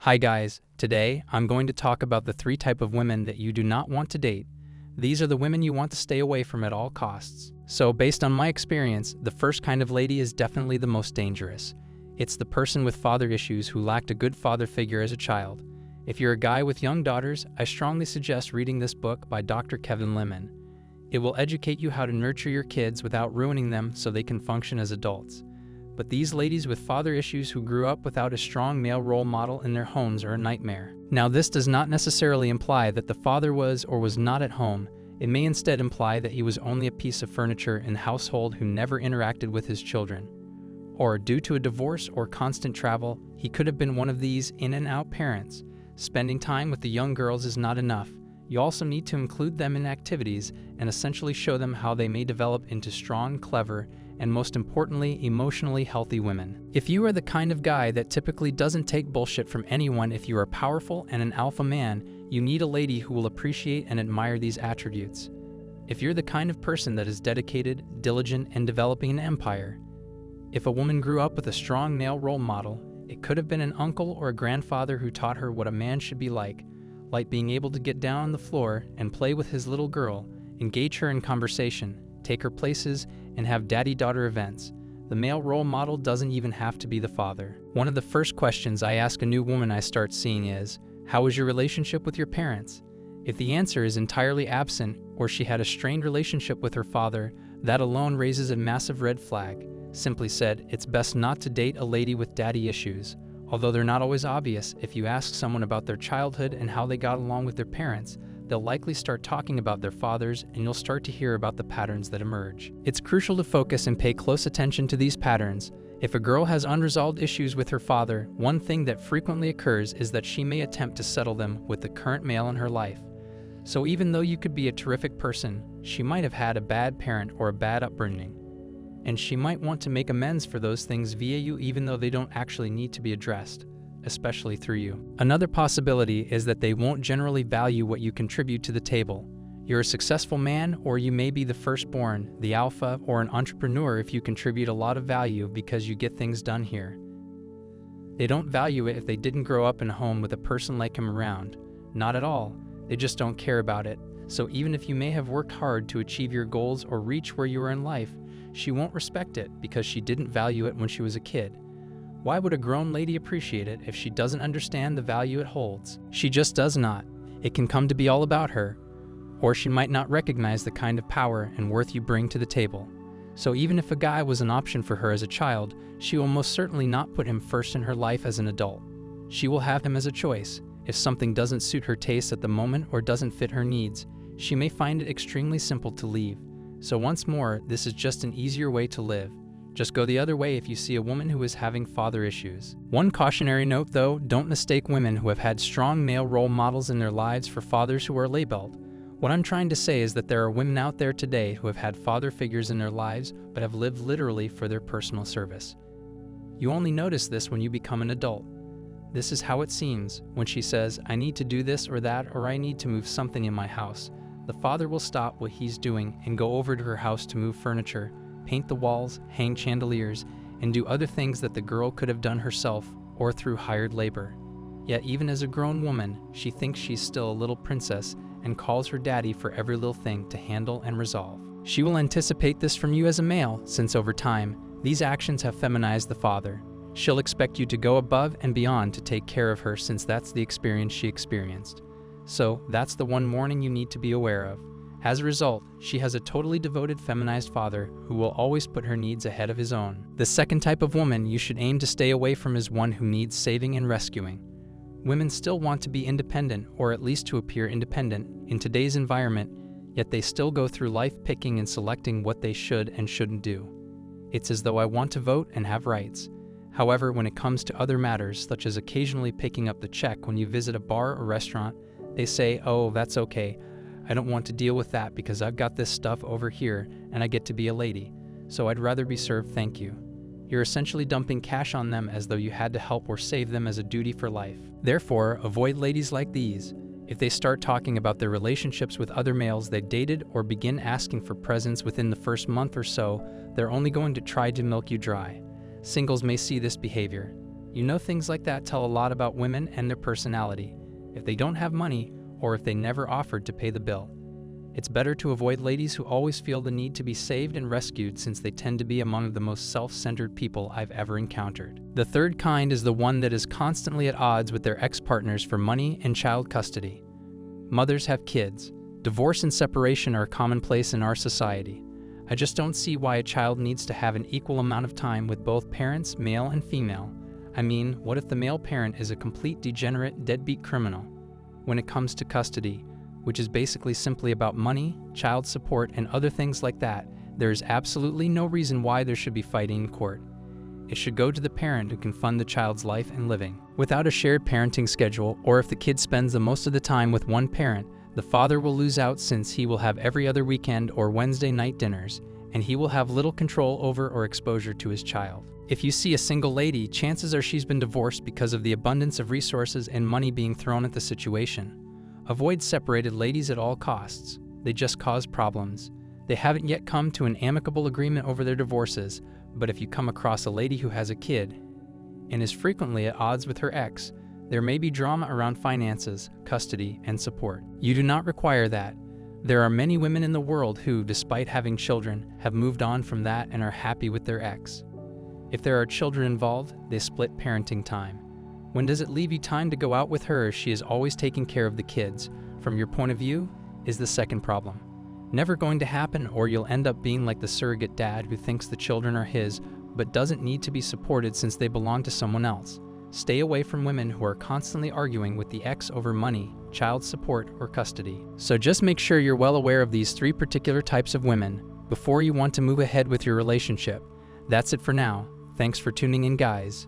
Hi guys, today I'm going to talk about the 3 types of women that you do not want to date. These are the women you want to stay away from at all costs. So based on my experience, the first kind of lady is definitely the most dangerous. It's the person with father issues who lacked a good father figure as a child. If you're a guy with young daughters, I strongly suggest reading this book by Dr. Kevin Lemon. It will educate you how to nurture your kids without ruining them so they can function as adults. But these ladies with father issues who grew up without a strong male role model in their homes are a nightmare. Now, this does not necessarily imply that the father was or was not at home. It may instead imply that he was only a piece of furniture in the household who never interacted with his children. Or, due to a divorce or constant travel, he could have been one of these in and out parents. Spending time with the young girls is not enough. You also need to include them in activities and essentially show them how they may develop into strong, clever, and most importantly, emotionally healthy women. If you are the kind of guy that typically doesn't take bullshit from anyone, if you are powerful and an alpha man, you need a lady who will appreciate and admire these attributes. If you're the kind of person that is dedicated, diligent, and developing an empire. If a woman grew up with a strong male role model, it could have been an uncle or a grandfather who taught her what a man should be like being able to get down on the floor and play with his little girl, engage her in conversation, take her places, and have daddy-daughter events. The male role model doesn't even have to be the father. One of the first questions I ask a new woman I start seeing is, how is your relationship with your parents? If the answer is entirely absent, or she had a strained relationship with her father, that alone raises a massive red flag. Simply said, it's best not to date a lady with daddy issues. Although they're not always obvious, if you ask someone about their childhood and how they got along with their parents, they'll likely start talking about their fathers, and you'll start to hear about the patterns that emerge. It's crucial to focus and pay close attention to these patterns. If a girl has unresolved issues with her father, one thing that frequently occurs is that she may attempt to settle them with the current male in her life. So even though you could be a terrific person, she might have had a bad parent or a bad upbringing. And she might want to make amends for those things via you, even though they don't actually need to be addressed, especially through you. Another possibility is that they won't generally value what you contribute to the table. You're a successful man, or you may be the firstborn, the alpha, or an entrepreneur if you contribute a lot of value because you get things done here. They don't value it if they didn't grow up in a home with a person like him around. Not at all. They just don't care about it. So even if you may have worked hard to achieve your goals or reach where you are in life, she won't respect it because she didn't value it when she was a kid. Why would a grown lady appreciate it if she doesn't understand the value it holds? She just does not. It can come to be all about her, or she might not recognize the kind of power and worth you bring to the table. So even if a guy was an option for her as a child, she will most certainly not put him first in her life as an adult. She will have him as a choice. If something doesn't suit her taste at the moment or doesn't fit her needs, she may find it extremely simple to leave. So once more, this is just an easier way to live. Just go the other way if you see a woman who is having father issues. One cautionary note though, don't mistake women who have had strong male role models in their lives for fathers who are labeled. What I'm trying to say is that there are women out there today who have had father figures in their lives but have lived literally for their personal service. You only notice this when you become an adult. This is how it seems when she says, I need to do this or that, or I need to move something in my house. The father will stop what he's doing and go over to her house to move furniture, paint the walls, hang chandeliers, and do other things that the girl could have done herself or through hired labor. Yet even as a grown woman, she thinks she's still a little princess and calls her daddy for every little thing to handle and resolve. She will anticipate this from you as a male, since over time, these actions have feminized the father. She'll expect you to go above and beyond to take care of her, since that's the experience she experienced. So that's the one warning you need to be aware of. As a result, she has a totally devoted feminized father who will always put her needs ahead of his own. The second type of woman you should aim to stay away from is one who needs saving and rescuing. Women still want to be independent, or at least to appear independent, in today's environment, yet they still go through life picking and selecting what they should and shouldn't do. It's as though I want to vote and have rights. However, when it comes to other matters, such as occasionally picking up the check when you visit a bar or restaurant, they say, oh, that's okay. I don't want to deal with that because I've got this stuff over here and I get to be a lady, so I'd rather be served, thank you. You're essentially dumping cash on them as though you had to help or save them as a duty for life. Therefore, avoid ladies like these. If they start talking about their relationships with other males they dated or begin asking for presents within the first month or so, they're only going to try to milk you dry. Singles may see this behavior. You know, things like that tell a lot about women and their personality, if they don't have money or if they never offered to pay the bill. It's better to avoid ladies who always feel the need to be saved and rescued, since they tend to be among the most self-centered people I've ever encountered. The third kind is the one that is constantly at odds with their ex-partners for money and child custody. Mothers have kids. Divorce and separation are commonplace in our society. I just don't see why a child needs to have an equal amount of time with both parents, male and female. I mean, what if the male parent is a complete degenerate, deadbeat criminal? When it comes to custody, which is basically simply about money, child support, and other things like that, there is absolutely no reason why there should be fighting in court. It should go to the parent who can fund the child's life and living. Without a shared parenting schedule, or if the kid spends the most of the time with one parent, the father will lose out, since he will have every other weekend or Wednesday night dinners, and he will have little control over or exposure to his child. If you see a single lady, chances are she's been divorced because of the abundance of resources and money being thrown at the situation. Avoid separated ladies at all costs. They just cause problems. They haven't yet come to an amicable agreement over their divorces, but if you come across a lady who has a kid and is frequently at odds with her ex, there may be drama around finances, custody, and support. You do not require that. There are many women in the world who, despite having children, have moved on from that and are happy with their ex. If there are children involved, they split parenting time. When does it leave you time to go out with her if she is always taking care of the kids? From your point of view, is the second problem. Never going to happen, or you'll end up being like the surrogate dad who thinks the children are his, but doesn't need to be supported since they belong to someone else. Stay away from women who are constantly arguing with the ex over money, child support, or custody. So just make sure you're well aware of these three particular types of women before you want to move ahead with your relationship. That's it for now. Thanks for tuning in, guys.